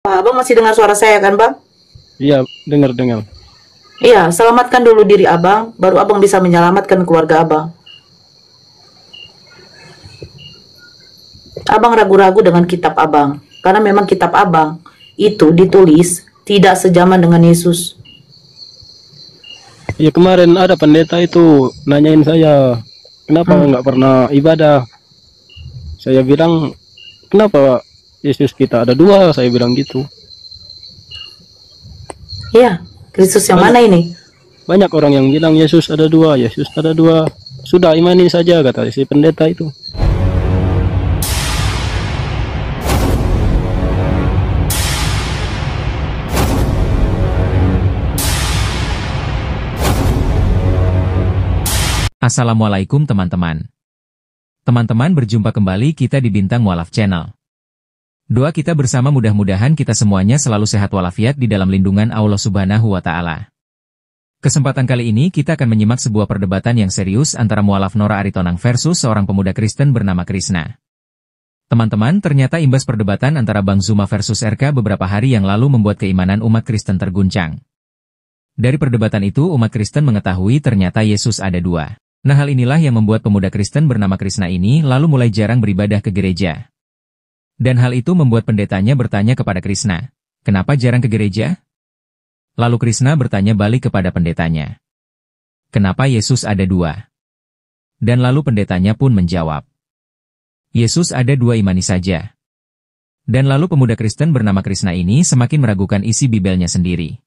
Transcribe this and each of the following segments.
Pak Abang masih dengar suara saya kan, Bang? Iya, dengar-dengar. Iya, selamatkan dulu diri Abang, baru Abang bisa menyelamatkan keluarga Abang. Abang ragu-ragu dengan kitab Abang, karena memang kitab Abang itu ditulis tidak sejaman dengan Yesus. Iya, kemarin ada pendeta itu nanyain saya, kenapa Hmm. nggak pernah ibadah? Saya bilang, kenapa Yesus kita ada dua? Saya bilang gitu. Iya, Kristus yang Banyak mana ini? banyak orang yang bilang Yesus ada dua, Yesus ada dua. Sudah imani saja kata si pendeta itu. Assalamualaikum teman-teman. Teman-teman, berjumpa kembali kita di Bintang Mualaf Channel. Doa kita bersama, mudah-mudahan kita semuanya selalu sehat walafiat di dalam lindungan Allah Subhanahu wa Ta'ala. Kesempatan kali ini kita akan menyimak sebuah perdebatan yang serius antara mualaf Nora Aritonang versus seorang pemuda Kristen bernama Krishna. Teman-teman, ternyata imbas perdebatan antara Bang Zuma versus RK beberapa hari yang lalu membuat keimanan umat Kristen terguncang. Dari perdebatan itu, umat Kristen mengetahui ternyata Yesus ada dua. Nah, hal inilah yang membuat pemuda Kristen bernama Krishna ini lalu mulai jarang beribadah ke gereja. Dan hal itu membuat pendetanya bertanya kepada Krishna, "Kenapa jarang ke gereja?" Lalu Krishna bertanya balik kepada pendetanya, "Kenapa Yesus ada dua?" Dan lalu pendetanya pun menjawab, "Yesus ada dua, imani saja." Dan lalu pemuda Kristen bernama Krishna ini semakin meragukan isi Bibelnya sendiri.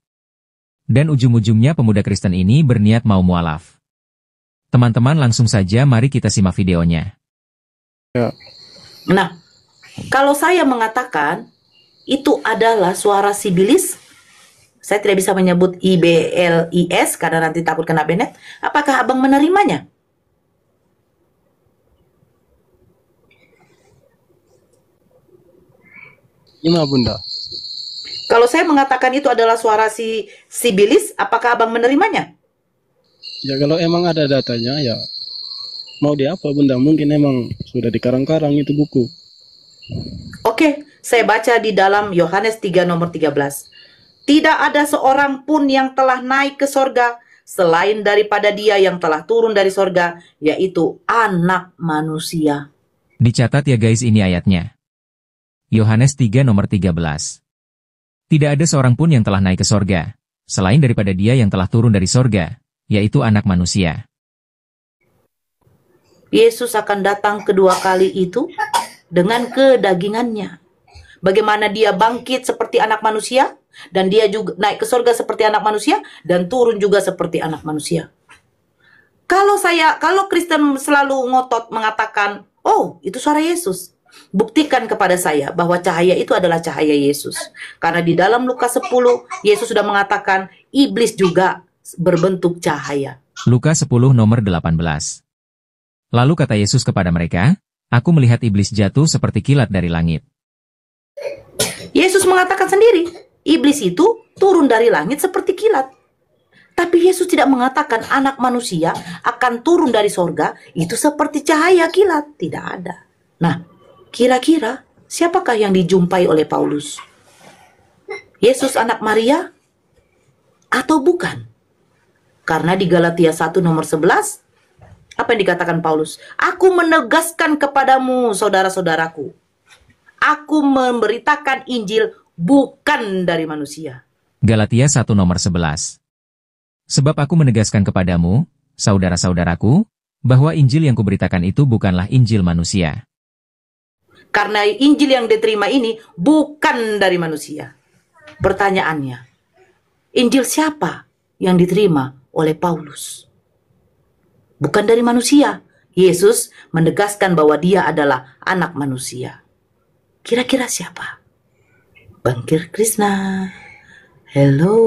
Dan ujung-ujungnya pemuda Kristen ini berniat mau mualaf. Teman-teman, langsung saja mari kita simak videonya. Ya, Nah, kalau saya mengatakan itu adalah suara sibilis, saya tidak bisa menyebut IBLIS karena nanti takut kena benet. Apakah Abang menerimanya? gimana Bunda? Kalau saya mengatakan itu adalah suara sibilis, apakah Abang menerimanya? Ya kalau emang ada datanya ya mau di apa Bunda? Mungkin emang sudah dikarang-karang itu buku. Oke, saya baca di dalam Yohanes 3 nomor 13. Tidak ada seorang pun yang telah naik ke sorga selain daripada Dia yang telah turun dari sorga, yaitu Anak Manusia. Dicatat ya guys, ini ayatnya. Yohanes 3 nomor 13. Tidak ada seorang pun yang telah naik ke sorga, selain daripada Dia yang telah turun dari sorga, yaitu Anak Manusia. Yesus akan datang kedua kali itu dengan kedagingannya. Bagaimana Dia bangkit seperti anak manusia, dan Dia juga naik ke sorga seperti anak manusia, dan turun juga seperti anak manusia. Kalau Kristen selalu ngotot mengatakan, oh itu suara Yesus, buktikan kepada saya bahwa cahaya itu adalah cahaya Yesus. Karena di dalam Lukas 10, Yesus sudah mengatakan, iblis juga berbentuk cahaya. Lukas 10 nomor 18. Lalu kata Yesus kepada mereka, "Aku melihat iblis jatuh seperti kilat dari langit." Yesus mengatakan sendiri, iblis itu turun dari langit seperti kilat. Tapi Yesus tidak mengatakan anak manusia akan turun dari sorga itu seperti cahaya kilat. Tidak ada. Nah, kira-kira siapakah yang dijumpai oleh Paulus? Yesus anak Maria atau bukan? Karena di Galatia 1 nomor 11, apa yang dikatakan Paulus? Aku menegaskan kepadamu, saudara-saudaraku, aku memberitakan Injil bukan dari manusia. Galatia 1 nomor 11. Sebab aku menegaskan kepadamu, saudara-saudaraku, bahwa Injil yang kuberitakan itu bukanlah Injil manusia. Karena Injil yang diterima ini bukan dari manusia. Pertanyaannya, Injil siapa yang diterima oleh Paulus? Bukan dari manusia. Yesus menegaskan bahwa Dia adalah anak manusia. Kira-kira siapa? Bangkir Krishna. Hello.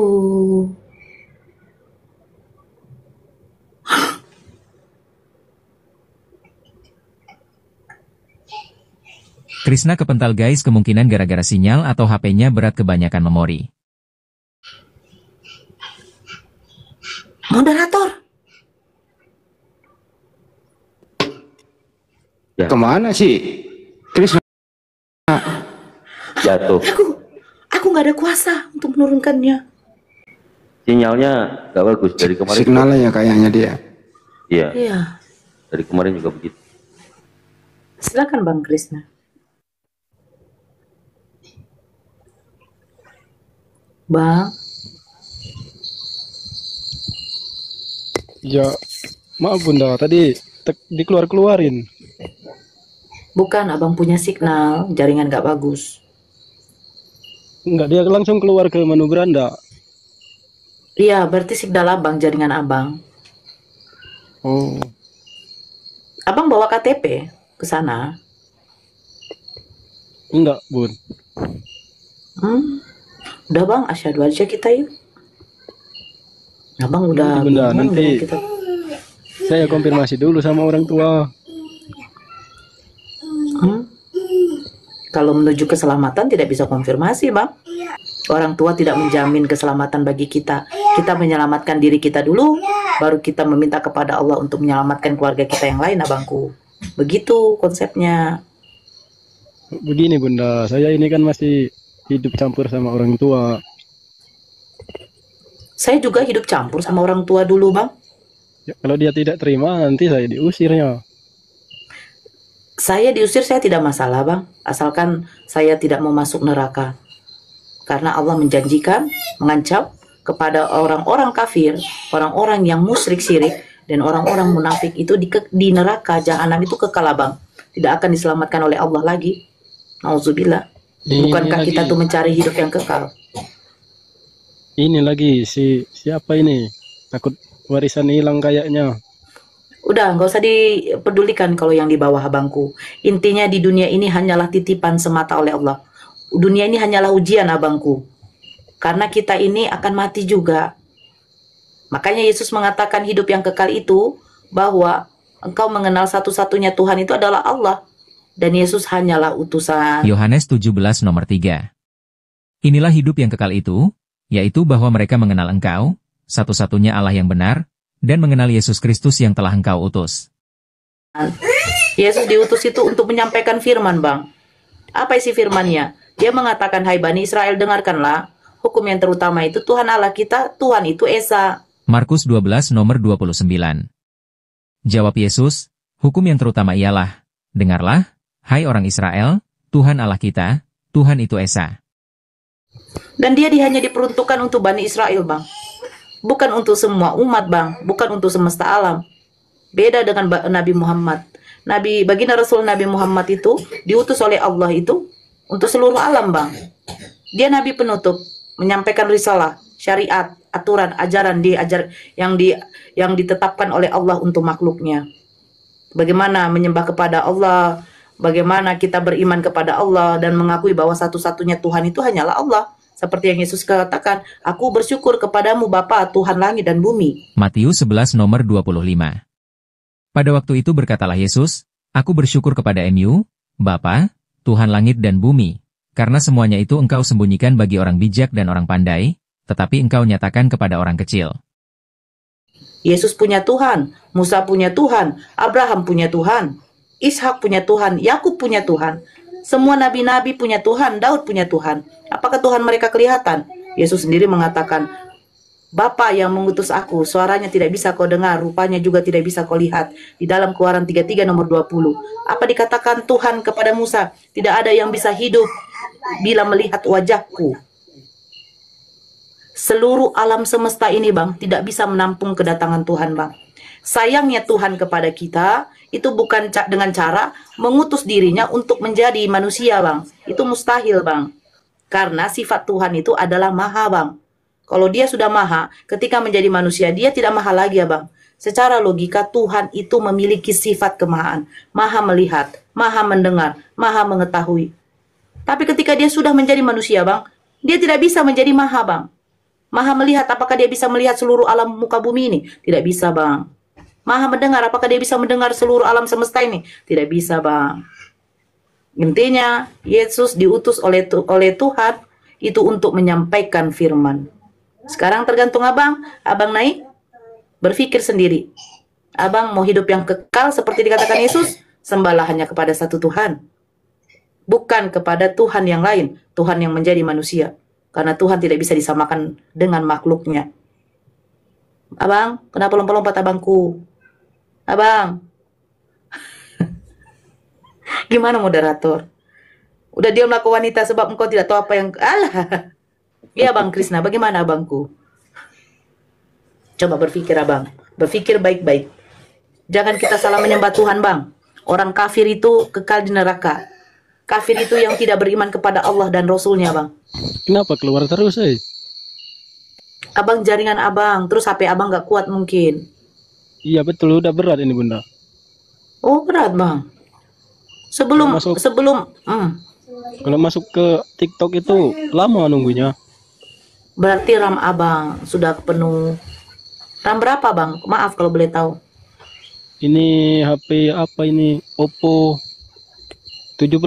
Krishna kepental guys, kemungkinan gara-gara sinyal atau HP-nya berat kebanyakan memori. Moderator. Ya, Kemana sih? Chris jatuh. Aku nggak ada kuasa untuk menurunkannya. Sinyalnya nggak bagus dari kemarin. Signalnya ya kayaknya dia. Iya, Iya. dari kemarin juga begitu. Silakan Bang Krisna. Bang, Ya, maaf Bunda, tadi dikeluarin. bukan abang punya signal, jaringan nggak bagus. Enggak, dia langsung keluar ke menu beranda. Iya, berarti signal abang, jaringan abang. Oh, Abang bawa KTP ke sana. enggak Bun. Udah bang, asyhadu aja kita yuk. Abang udah Nanti, Bunda, bingung nanti dengan kita. saya konfirmasi dulu sama orang tua. Kalau menuju keselamatan tidak bisa konfirmasi bang. Orang tua tidak menjamin keselamatan bagi kita. Kita menyelamatkan diri kita dulu, baru kita meminta kepada Allah untuk menyelamatkan keluarga kita yang lain, abangku. Begitu konsepnya. Begini Bunda, saya ini kan masih hidup campur sama orang tua. Saya juga hidup campur sama orang tua dulu bang. Ya, kalau dia tidak terima, nanti saya diusirnya. Saya diusir saya tidak masalah bang, asalkan saya tidak mau masuk neraka. Karena Allah menjanjikan, mengancam kepada orang-orang kafir, orang-orang yang musyrik syirik, dan orang-orang munafik itu di neraka jahanam itu kekal bang. Tidak akan diselamatkan oleh Allah lagi. Nauzubillah. Bukankah kita tuh mencari hidup yang kekal? Ini lagi siapa ini? Takut warisan hilang kayaknya. Udah, nggak usah dipedulikan kalau yang di bawah abangku. Intinya di dunia ini hanyalah titipan semata oleh Allah. Dunia ini hanyalah ujian abangku. Karena kita ini akan mati juga. Makanya Yesus mengatakan hidup yang kekal itu bahwa engkau mengenal satu-satunya Tuhan itu adalah Allah. Dan Yesus hanyalah utusan. Yohanes 17 nomor 3. Inilah hidup yang kekal itu, yaitu bahwa mereka mengenal Engkau, satu-satunya Allah yang benar, dan mengenal Yesus Kristus yang telah Engkau utus. Yesus diutus itu untuk menyampaikan firman, Bang. Apa isi firmannya? Dia mengatakan, hai Bani Israel, dengarkanlah. Hukum yang terutama itu Tuhan Allah kita, Tuhan itu Esa. Markus 12 nomor 29. Jawab Yesus, hukum yang terutama ialah, dengarlah, hai orang Israel, Tuhan Allah kita, Tuhan itu Esa. Dan dia hanya diperuntukkan untuk Bani Israel, Bang. Bukan untuk semua umat, Bang. Bukan untuk semesta alam. Beda dengan Nabi Muhammad. Baginda Rasul Nabi Muhammad itu diutus oleh Allah itu untuk seluruh alam, Bang. Dia Nabi penutup, menyampaikan risalah, syariat, aturan, ajaran yang ditetapkan oleh Allah untuk makhluknya. Bagaimana menyembah kepada Allah, bagaimana kita beriman kepada Allah dan mengakui bahwa satu-satunya Tuhan itu hanyalah Allah. Seperti yang Yesus katakan, aku bersyukur kepadamu Bapa, Tuhan langit dan bumi. Matius 11 nomor 25. Pada waktu itu berkatalah Yesus, aku bersyukur kepada Mu, Bapa, Tuhan langit dan bumi, karena semuanya itu engkau sembunyikan bagi orang bijak dan orang pandai, tetapi engkau nyatakan kepada orang kecil. Yesus punya Tuhan, Musa punya Tuhan, Abraham punya Tuhan, Ishak punya Tuhan, Yakub punya Tuhan. Semua nabi-nabi punya Tuhan, Daud punya Tuhan. Apakah Tuhan mereka kelihatan? Yesus sendiri mengatakan, Bapa yang mengutus aku, suaranya tidak bisa kau dengar, rupanya juga tidak bisa kau lihat. Di dalam Keluaran 33 nomor 20. Apa dikatakan Tuhan kepada Musa? Tidak ada yang bisa hidup bila melihat wajahku. Seluruh alam semesta ini, Bang, tidak bisa menampung kedatangan Tuhan, Bang. Sayangnya Tuhan kepada kita itu bukan dengan cara mengutus dirinya untuk menjadi manusia, Bang. Itu mustahil, Bang. Karena sifat Tuhan itu adalah maha, Bang. Kalau dia sudah maha, ketika menjadi manusia, dia tidak maha lagi, ya, Bang. Secara logika, Tuhan itu memiliki sifat kemahaan. Maha melihat, maha mendengar, maha mengetahui. Tapi ketika dia sudah menjadi manusia, Bang, dia tidak bisa menjadi maha, Bang. Maha melihat, apakah dia bisa melihat seluruh alam muka bumi ini? Tidak bisa, Bang. Maha mendengar, apakah dia bisa mendengar seluruh alam semesta ini? Tidak bisa, Bang. Intinya, Yesus diutus oleh Tuhan itu untuk menyampaikan firman. Sekarang tergantung abang naik, berpikir sendiri. Abang mau hidup yang kekal seperti dikatakan Yesus, sembahlah hanya kepada satu Tuhan. Bukan kepada Tuhan yang lain, Tuhan yang menjadi manusia. Karena Tuhan tidak bisa disamakan dengan makhluknya. Abang, kenapa lompat-lompat abangku? Abang. Gimana moderator? Udah diamlah kau wanita sebab engkau tidak tahu apa yang... Alah. Iya Bang Krisna, bagaimana abangku? Coba berpikir abang. Berpikir baik-baik. Jangan kita salah menyembah Tuhan bang. Orang kafir itu kekal di neraka. Kafir itu yang tidak beriman kepada Allah dan Rasulnya bang. Kenapa keluar terus, Abang jaringan abang, terus HP abang gak kuat mungkin. Iya betul, udah berat ini bunda. Oh berat bang. Kalau masuk ke TikTok itu lama nunggunya. Berarti RAM abang sudah penuh. RAM berapa bang? Maaf kalau boleh tahu. Ini HP apa ini? Oppo 17.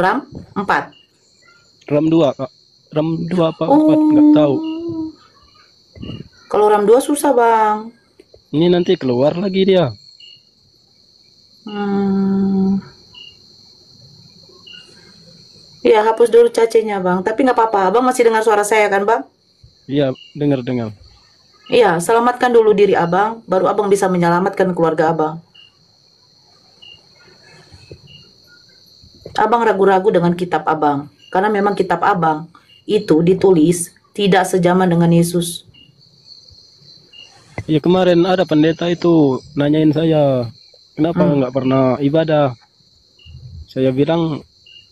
RAM 4. RAM 2 kak. RAM 2 apa 4 nggak tahu. Kalau RAM 2 susah bang. Ini nanti keluar lagi dia. Iya hapus dulu cacenya bang. Tapi nggak apa-apa. Abang masih dengar suara saya kan bang? Iya dengar. Iya selamatkan dulu diri abang. Baru abang bisa menyelamatkan keluarga abang. Abang ragu-ragu dengan kitab abang. Karena memang kitab abang itu ditulis tidak sejaman dengan Yesus. Iya kemarin ada pendeta itu nanyain saya, kenapa nggak pernah ibadah? Saya bilang,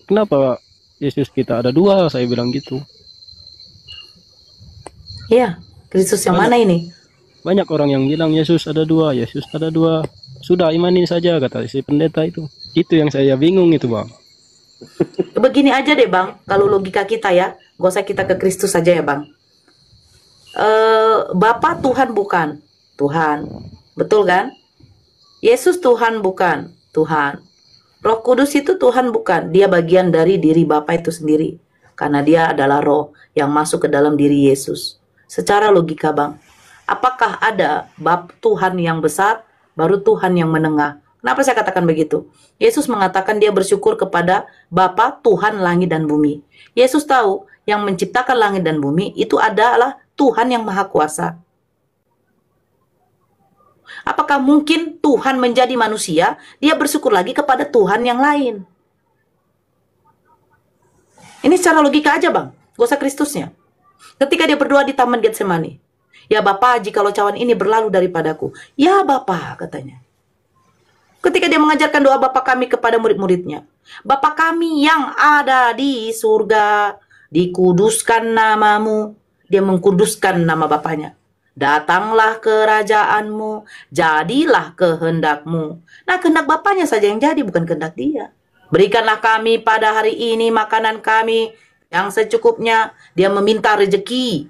kenapa Yesus kita ada 2? Saya bilang gitu. Iya, Kristus yang mana ini? Banyak orang yang bilang Yesus ada 2, Yesus ada 2. Sudah imani saja kata si pendeta itu. Itu yang saya bingung itu bang. Begini aja deh bang, kalau logika kita ya, gak usah kita ke Kristus saja ya bang. Bapa Tuhan bukan Tuhan, betul kan? Yesus Tuhan bukan Tuhan. Roh Kudus itu Tuhan bukan, dia bagian dari diri Bapa itu sendiri. Karena dia adalah roh yang masuk ke dalam diri Yesus. Secara logika bang, apakah ada bab Tuhan yang besar, baru Tuhan yang menengah? Kenapa saya katakan begitu? Yesus mengatakan dia bersyukur kepada Bapa Tuhan langit dan bumi. Yesus tahu yang menciptakan langit dan bumi itu adalah Tuhan yang Maha Kuasa. Apakah mungkin Tuhan menjadi manusia, dia bersyukur lagi kepada Tuhan yang lain? Ini secara logika aja bang, gak usah Kristusnya. Ketika dia berdoa di Taman Getsemani, ya Bapa, jikalau cawan ini berlalu daripadaku. Ya Bapa, katanya. Ketika dia mengajarkan doa Bapa kami kepada murid-muridnya, Bapa kami yang ada di surga, dikuduskan namamu. Dia mengkuduskan nama Bapanya. Datanglah kerajaanmu, jadilah kehendakmu. Nah, kehendak Bapanya saja yang jadi, bukan kehendak dia. Berikanlah kami pada hari ini makanan kami yang secukupnya. Dia meminta rezeki.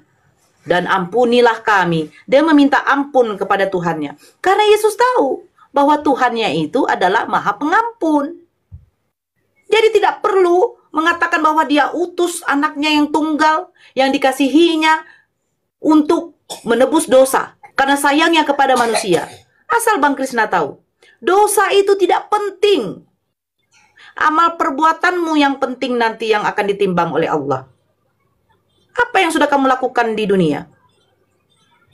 Dan ampunilah kami. Dia meminta ampun kepada Tuhannya. Karena Yesus tahu bahwa Tuhannya itu adalah Maha Pengampun. Jadi tidak perlu mengatakan bahwa dia utus anaknya yang tunggal, yang dikasihinya untuk menebus dosa. Karena sayangnya kepada manusia. Asal Bang Krisna tahu, dosa itu tidak penting. Amal perbuatanmu yang penting nanti yang akan ditimbang oleh Allah. Apa yang sudah kamu lakukan di dunia?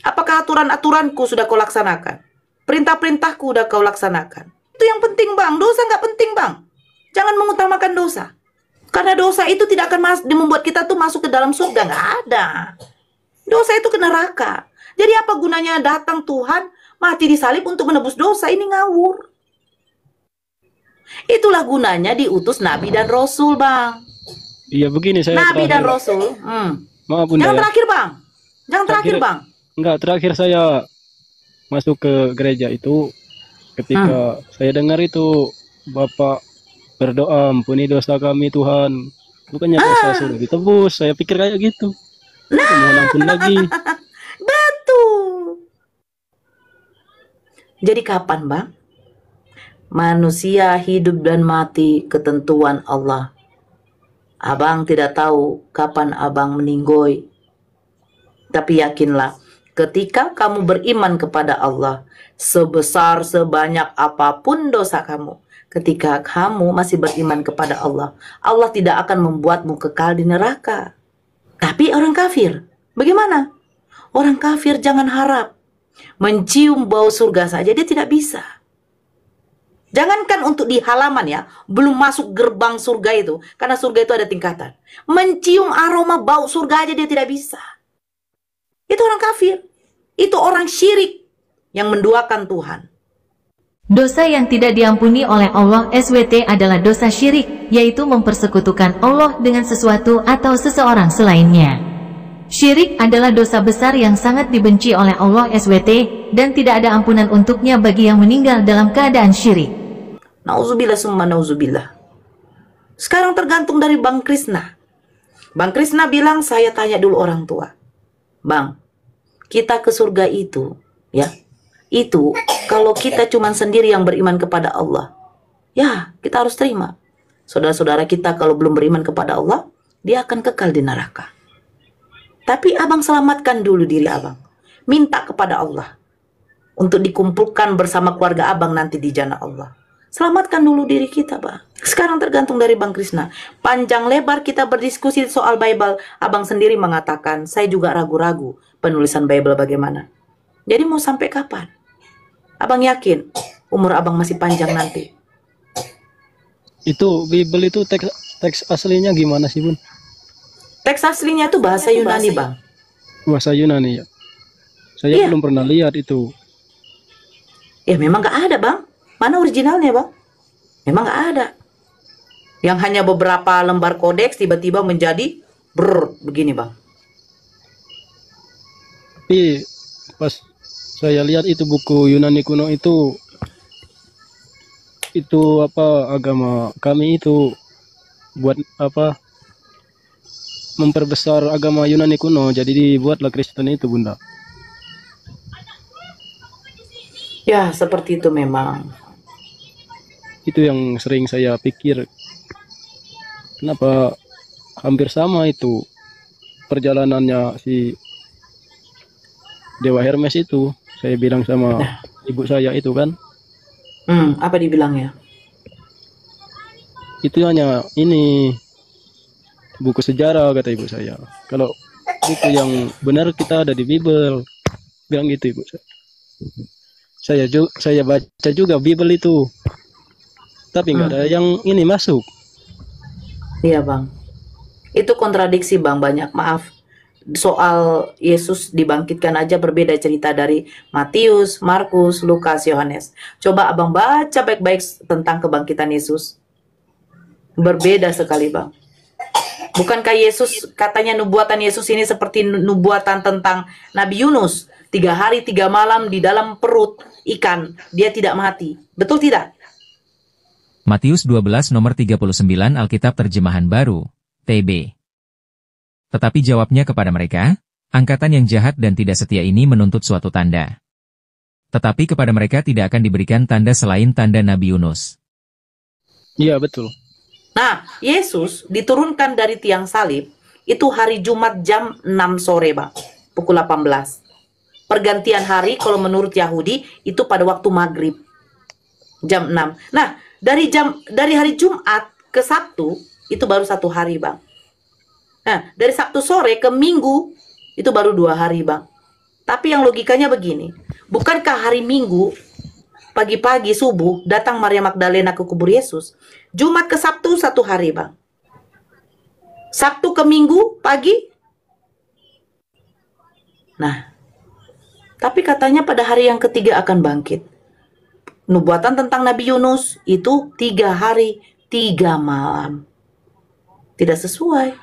Apakah aturan-aturanku sudah kau laksanakan? Perintah-perintahku udah kau laksanakan? Itu yang penting bang, dosa nggak penting bang. Jangan mengutamakan dosa. Karena dosa itu tidak akan membuat kita tuh masuk ke dalam surga, nggak ada. Dosa itu ke neraka. Jadi apa gunanya datang Tuhan mati di salib untuk menebus dosa? Ini ngawur. Itulah gunanya diutus Nabi dan Rasul bang. Iya begini saya Nabi terakhir, dan Rasul. Maaf bunda Jangan ya. terakhir bang. Jangan terakhir bang. Enggak, terakhir saya masuk ke gereja itu ketika saya dengar itu Bapak berdoa, ampuni dosa kami Tuhan. Bukannya dosa sudah ditebus. Saya pikir kayak gitu. Mohon ampun lagi. Betul. Jadi kapan bang? Manusia hidup dan mati ketentuan Allah. Abang tidak tahu kapan abang meninggoy. Tapi yakinlah, ketika kamu beriman kepada Allah, sebesar sebanyak apapun dosa kamu, ketika kamu masih beriman kepada Allah, Allah tidak akan membuatmu kekal di neraka. Tapi orang kafir, bagaimana? Orang kafir jangan harap mencium bau surga saja, dia tidak bisa. Jangankan untuk di halaman ya, belum masuk gerbang surga itu, karena surga itu ada tingkatan. Mencium aroma bau surga aja dia tidak bisa. Itu orang kafir, itu orang syirik yang menduakan Tuhan. Dosa yang tidak diampuni oleh Allah SWT adalah dosa syirik, yaitu mempersekutukan Allah dengan sesuatu atau seseorang selainnya. Syirik adalah dosa besar yang sangat dibenci oleh Allah SWT, dan tidak ada ampunan untuknya bagi yang meninggal dalam keadaan syirik. Nauzubillah summa nauzubillah. Sekarang tergantung dari Bang Krisna. Bang Krisna bilang, saya tanya dulu orang tua. Bang, kita ke surga itu, ya, itu kalau kita cuma sendiri yang beriman kepada Allah, ya kita harus terima. Saudara-saudara kita kalau belum beriman kepada Allah, dia akan kekal di neraka. Tapi abang selamatkan dulu diri abang. Minta kepada Allah untuk dikumpulkan bersama keluarga abang nanti di jannah Allah. Selamatkan dulu diri kita, Bang. Sekarang tergantung dari Bang Krisna. Panjang lebar kita berdiskusi soal Bible. Abang sendiri mengatakan, saya juga ragu-ragu penulisan Bible bagaimana. Jadi mau sampai kapan? Abang yakin umur abang masih panjang nanti? Itu Bible itu teks aslinya gimana sih, Bun? Teks aslinya itu bahasa Yunani, Bang. Bahasa Yunani ya. Saya Iya. belum pernah lihat itu. Ya memang nggak ada, Bang. Mana originalnya, Bang? Memang nggak ada. Yang hanya beberapa lembar kodeks tiba-tiba menjadi begini, Bang. Tapi pas saya lihat itu buku Yunani kuno itu apa, agama kami itu buat apa, memperbesar agama Yunani kuno, jadi dibuatlah Kristen itu, Bunda. Ya, seperti itu memang. Itu yang sering saya pikir, kenapa hampir sama itu perjalanannya si Dewa Hermes itu. Saya bilang sama ibu saya itu kan, Apa dibilangnya? itu hanya ini buku sejarah, kata ibu saya. Kalau buku yang benar kita ada di Bible, bilang gitu ibu saya. Saya baca juga Bible itu, tapi nggak ada yang ini masuk. Iya, Bang. Itu kontradiksi, Bang, banyak. Maaf. Soal Yesus dibangkitkan aja berbeda cerita dari Matius, Markus, Lukas, Yohanes. Coba abang baca baik-baik tentang kebangkitan Yesus. Berbeda sekali, Bang. Bukankah Yesus, katanya nubuatan Yesus ini seperti nubuatan tentang Nabi Yunus. 3 hari 3 malam di dalam perut ikan, dia tidak mati. Betul tidak? Matius 12 nomor 39 Alkitab Terjemahan Baru, TB. Tetapi jawabnya kepada mereka, angkatan yang jahat dan tidak setia ini menuntut suatu tanda. Tetapi kepada mereka tidak akan diberikan tanda selain tanda Nabi Yunus. Iya betul. Nah, Yesus diturunkan dari tiang salib, itu hari Jumat jam 6 sore, Bang. Pukul 18. Pergantian hari kalau menurut Yahudi, itu pada waktu maghrib. Jam 6. Nah, dari hari Jumat ke Sabtu, itu baru 1 hari, Bang. Nah, dari Sabtu sore ke Minggu, itu baru 2 hari, Bang. Tapi yang logikanya begini, bukankah hari Minggu, pagi-pagi subuh, datang Maria Magdalena ke kubur Yesus? Jumat ke Sabtu 1 hari, Bang. Sabtu ke Minggu, pagi. Nah, tapi katanya pada hari yang ketiga akan bangkit. Nubuatan tentang Nabi Yunus itu 3 hari, 3 malam. Tidak sesuai.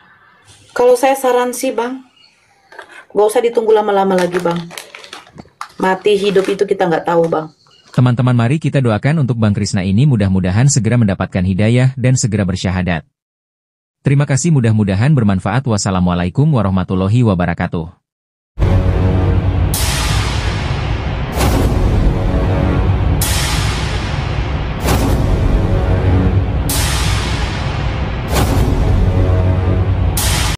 Kalau saya saran sih, Bang, gak usah ditunggu lama-lama lagi, Bang. Mati hidup itu kita nggak tahu, Bang. Teman-teman, mari kita doakan untuk Bang Krisna ini mudah-mudahan segera mendapatkan hidayah dan segera bersyahadat. Terima kasih, mudah-mudahan bermanfaat. Wassalamualaikum warahmatullahi wabarakatuh.